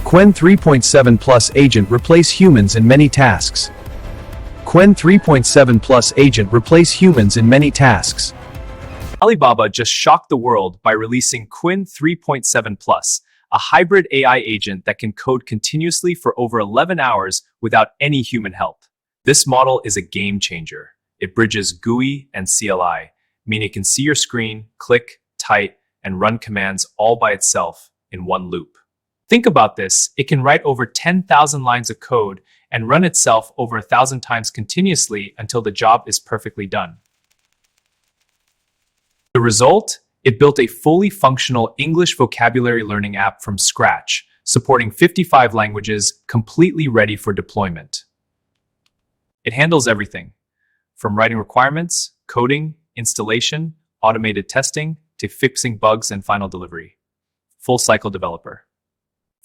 Qwen 3.7 Plus Agent replace humans in many tasks. Qwen 3.7 Plus Agent replace humans in many tasks. Alibaba just shocked the world by releasing Qwen 3.7 Plus, a hybrid AI agent that can code continuously for over 11 hours without any human help. This model is a game changer. It bridges GUI and CLI, meaning it can see your screen, click, type, and run commands all by itself in one loop. Think about this, it can write over 10,000 lines of code and run itself over 1,000 times continuously until the job is perfectly done. The result? It built a fully functional English vocabulary learning app from scratch, supporting 55 languages, completely ready for deployment. It handles everything, from writing requirements, coding, installation, automated testing, to fixing bugs and final delivery. Full cycle developer.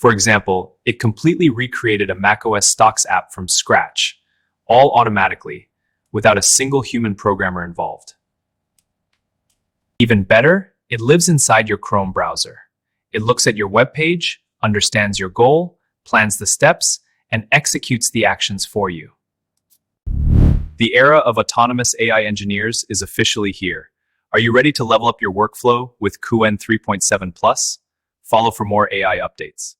For example, it completely recreated a macOS stocks app from scratch, all automatically, without a single human programmer involved. Even better, it lives inside your Chrome browser. It looks at your web page, understands your goal, plans the steps, and executes the actions for you. The era of autonomous AI engineers is officially here. Are you ready to level up your workflow with Qwen 3.7 Plus? Follow for more AI updates.